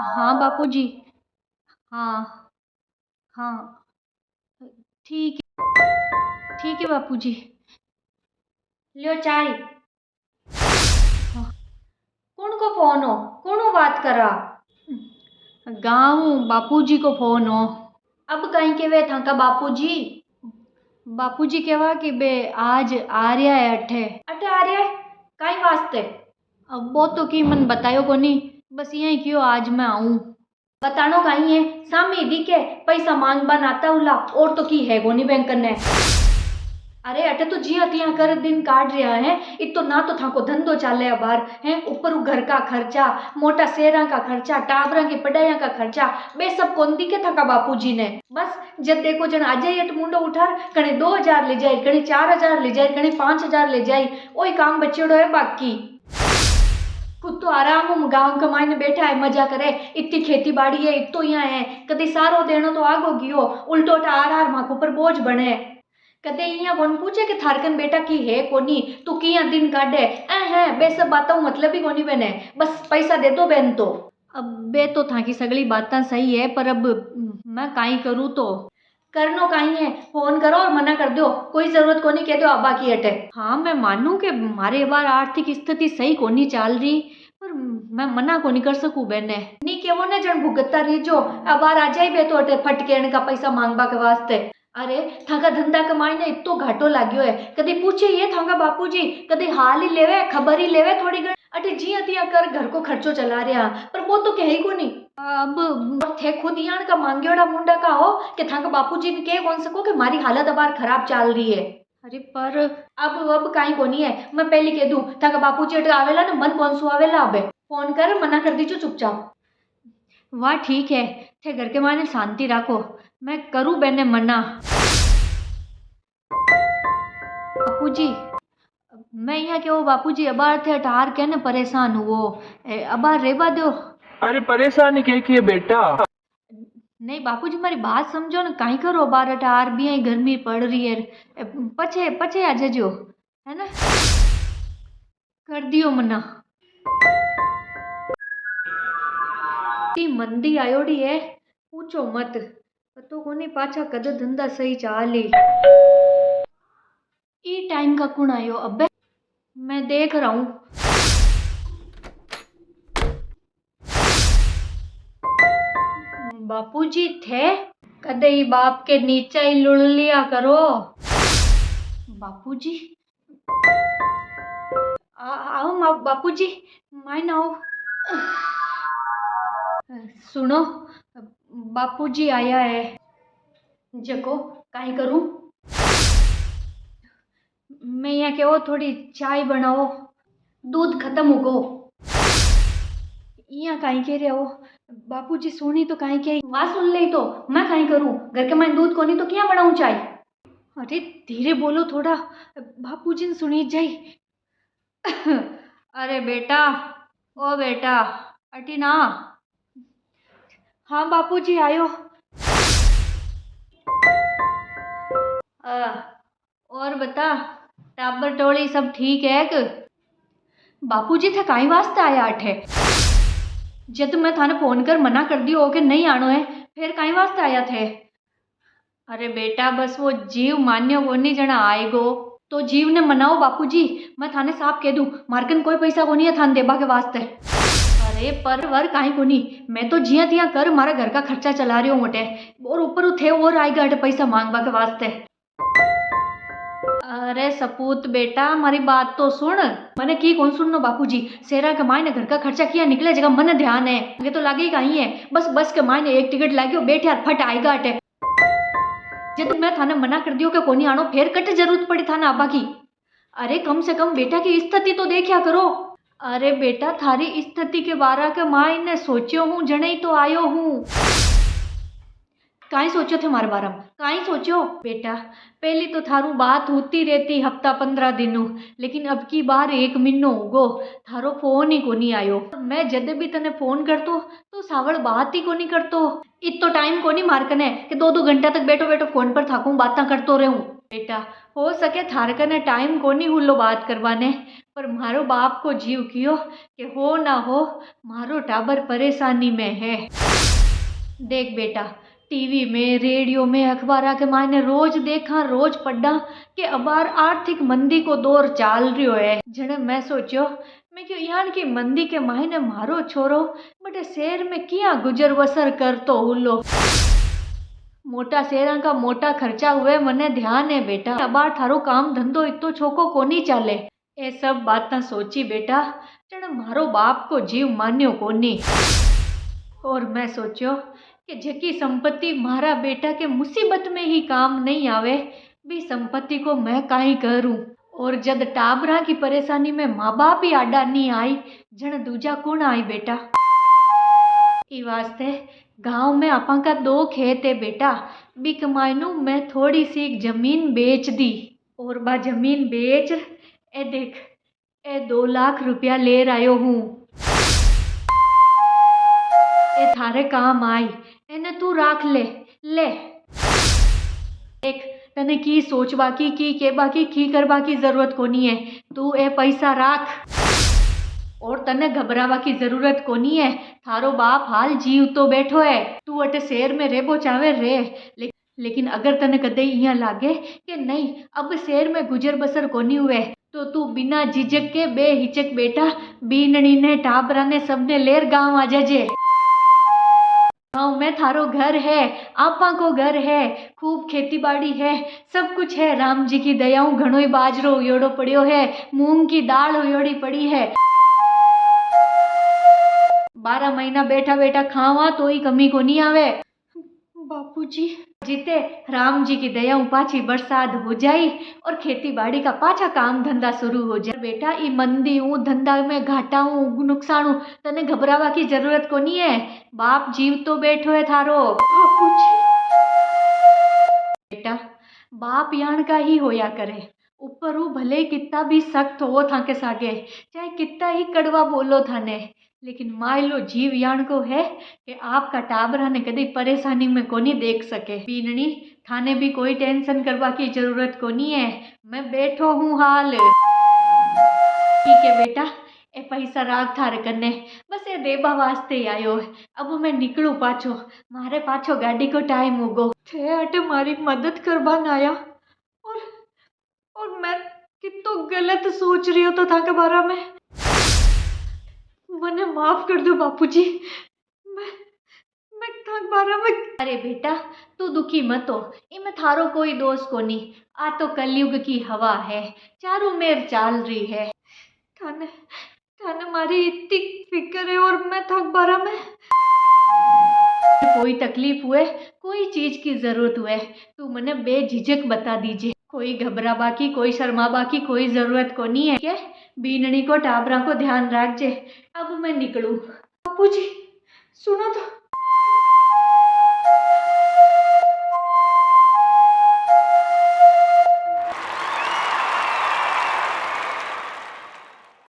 हाँ बापूजी। हाँ हाँ। ठीक ठीक है बापूजी। लियो चाय। हाँ। कौन को फोन हो? कौन हो बात करा? गाँव बापूजी को फोन हो। अब कहीं के वे था का बापूजी? बापूजी कहवा कि बे आज आ रहा है अठे अठे आ रहा है। कहीं वास्ते? अब वो तो की मन बतायो कोनी। बस यही क्यों आज मैं आऊं। बतानो कहीं है सामने दिखे पैसा मांग बनाता उला और तो की है गोनी बैंक ने। अरे अटे तो जिया तिया कर दिन काट रहा है। इत तो ना तो था को धंधो चाले बाहर है ऊपर घर का खर्चा मोटा शेरा का खर्चा टाबरा की पढ़ाइया का खर्चा बे सब कौन दिखे था का बापूजी ने। बस जब देखो जन आ जाए तो मुंडो उठार कने 2,000 ले जाए कने 4,000 ले जाए कने 5,000 ले जाए वही काम बचेड़ो है बाकी। खुद तो आराम गांव कमाई ने बैठा है मजा करे इतनी खेती बाड़ी है इतो यहाँ है कदे सारो देनो तो आगो गियो उल्टो आर आर माको पर बोझ बने। कदे इया कौन पूछे कि थारकन बेटा की है कोनी तू किया दिन काटे ए है बे सब बातों मतलब ही कोनी बने बस पैसा दे दो बहन तो। अब बे तो था की सगली बातें सही है पर अब मैं काई करूँ तो करनो काई है फोन करो और मना कर दो कोई जरूरत कोनी कह दो अब्बा की अटे। हाँ मैं मानू के मारे बार आर्थिक स्थिति सही कोनी चाल रही पर मैं मना कोनी कर सकूं बेने नी केवो ने जन भुगतता रही जो अब बार आ जाए बे तो अटे फटकेण का पैसा मांगबा के वास्ते। अरे थाका धंधा कमाई ने इतो घाटो लाग्यो है कदी पूछे ये थाका बापूजी कदी हाल ही लेवे खबर ही लेवे थोड़ी घणी अटे जिया तिया कर घर को खर्चो चला रहा पर वो तो कहे को नहीं। अब थे खुद यान का मांगेड़ा मुंडा का हो कि थाका बापूजी ने कह कौन सको कि मारी हालत अबार खराब चल रही है। अरे पर अब काई कोनी है मैं पहले कह दूं थाका बापूजी अटे आवेला ना मन कौन सु आवेला अबे फोन कर मना कर दीजो चुपचाप। वाह ठीक है थे घर के माने शांति रखो मैं करूँ बेने मना। बापूजी मैं यहाँ के वो बापूजी अबार थे अटार के न परेशान हुओ अबार रेबा दो। अरे परेशानी क्या की है बेटा? नहीं बापूजी मेरी बात समझो ना काई करो अबार अटार भी यहाँ गर्मी पड़ रही है पछे पछे आ जाजो है ना कर दियो मना। इतनी मंदी आयोड़ी है पूछो मत पतो कोनी पाछा कद धंधा सही चाली ई टाइम का कौन आयो अबे मैं देख रहा हूँ। बापूजी थे कदे ही बाप के नीचे ही लुड़ लिया करो। बापूजी आओ बापूजी माइन आओ। सुनो बापूजी आया है जको काई करूं मैं यहाँ के वो थोड़ी चाय बनाओ दूध खत्म हो गो यहाँ काई कह रहे हो बापूजी सुनी तो काई के वहाँ सुन ले तो मैं काई करूं घर के मैं दूध कोनी तो क्या बनाऊं चाय। अरे धीरे बोलो थोड़ा बापूजी ने सुनी जाई। अरे बेटा ओ बेटा अटी ना। हाँ बापूजी आयो। और बता टाबर टोली सब ठीक है कि बापूजी थे काई वास्ते आया अठे जब मैं थाने फोन कर मना कर दियो कि नहीं आनो है फिर काई वास्ते आया थे। अरे बेटा बस वो जीव मान्य कोनी जना आएगो तो जीव ने मनाओ बापूजी मैं थाने साफ कह दूं मार्कन कोई पैसा कोनी है थाने देबा के वास्ते। अरे पर वर काई कोनी मैं तो जिया तिया कर मारा घर का खर्चा चला रही हूँ मोटे और ऊपर थे और आएगा अटे पैसा मांगबा के वास्ते। अरे सपूत बेटा हमारी बात तो सुन मैंने की कौन सुननो बापूजी सेरा कमाई ने घर का खर्चा किया निकले जगह मन ध्यान है ये तो लगेगा ही है बस बस कमाई ने एक टिकट लागियो बैठ यार फट आएगा अटे जब मैं थाने मना कर दियो कि कोनी आनो फिर कट जरूरत पड़ी थाने आबा की। अरे कम से कम बेटा की स्थिति तो देखा करो। अरे बेटा थारी स्थिति के बारे के माई ने सोचियो हूँ जने तो आयो हूँ। काई सोचो थे मारे बारे में काई सोचो बेटा पहली तो थारू बात होती रहती हफ्ता 15 दिनों लेकिन अब की बार 1 महीनो होगो थारो फोन ही कोनी आयो मैं जब भी तने फोन करतो तो सावड़ बात ही कोनी करतो इतो टाइम कोनी मारकने कि 2-2 घंटा तक बैठो बैठो फोन पर थाकूं बातें करतो रहूं। बेटा हो सके थारकने टाइम कोनी हुल्लो बात करवाने पर मारो बाप को जीव कियो कि हो ना हो मारो टाबर परेशानी में है। देख बेटा, टीवी में रेडियो में अखबार के मायने रोज देखा रोज पढ़ा कि अबार आर्थिक मंदी को दौर चाल रही है। जने मैं सोचो मैं क्यों यान की मंदी के मायने मारो छोरो बटे शहर में किया गुजर बसर कर तो हुलो। मोटा शहरा का मोटा खर्चा हुए मने ध्यान है बेटा, अबार थारो काम धंधो इतो छोको कोनी चाले। ये सब बातें सोची बेटा जने मारो बाप को जीव मान्यो कोनी। और मैं सोचो कि जकी संपत्ति मारा बेटा के मुसीबत में ही काम नहीं आवे भी संपत्ति को मैं काई करूं। और जद टाबरा की परेशानी में माँ बाप ही आडा नहीं आई जन दूजा कौन आई बेटा। ई वास्ते गांव में आपा का 2 खेत है बेटा, बी कमाईनू मैं थोड़ी सी जमीन बेच दी और बा जमीन बेच ए देख ए 2 लाख रुपया ले आयो हूँ। ए थारे काम आई एने तू राख ले ले। एक तने की सोचबा की केबा की करबा की जरूरत कोनी है, तू ए पैसा राख और तने घबरावा की जरूरत कोनी है। थारो बाप हाल जीव तो बैठो है, तू अटे शहर में रेबो चावे रे लेकिन अगर तने कदे यहाँ लागे कि नहीं अब शहर में गुजर बसर कोनी हुए तो तू बिना झिझक के बेहिचक बेटा बीननी ने टाबरा ने सबने लेर गांव आ जाजे। गाँव में थारो घर है, आपा को घर है, खूब खेती बाड़ी है, सब कुछ है। राम जी की दयाओं घणो ही बाजरो उयोड़ो पड़ियो है, मूंग की दाल उयोड़ी पड़ी है। 12 महीना बैठा बैठा खावा तो ही कमी को नहीं आवे। बापूजी जीते राम जी की दया पाछी बरसात हो जाई और खेती बाड़ी का पाछा काम धंधा शुरू हो जाए। बेटा ई मंदी हूँ धंधा में घाटा हूँ नुकसान हूँ तने घबरावा की जरूरत को नहीं है, बाप जीव तो बैठो है थारो। बापूजी बेटा बाप यान का ही होया करे, ऊपर वो भले कितना भी सख्त हो था के सागे चाहे कितना ही कड़वा बोलो थाने, लेकिन मान लो जीव यान को है कि आपका टाबरा ने कभी परेशानी में कोनी देख सके। बीननी थाने भी कोई टेंशन करवा की जरूरत कोनी है, मैं बैठो हूँ हाल। ठीक है बेटा ए पैसा राख थारे कने, बस ये देबा वास्ते ही आयो है। अब मैं निकलूं पाछो, मारे पाछो गाड़ी को टाइम होगो। थे अटे मारी मदद करवान आया और मैं कितो गलत सोच रही हो तो था के बारे में। मने माफ कर दो बापूजी, मैं थक बारा में। अरे बेटा तू दुखी मत हो, इमें थारो कोई दोष कोनी, आ तो कलयुग की हवा है, चारों मेर चाल रही है। थाने थाने मारी इतनी फिक्र है और मैं थक बारा में। कोई तकलीफ हुए कोई चीज की जरूरत हुए तू मने बेझिझक बता दीजिए, कोई घबराबा की कोई शर्माबा की कोई जरूरत को नहीं है। क्या बीननी को टाबरा को ध्यान रखजे। अब मैं निकलूं। बापूजी सुनो तो।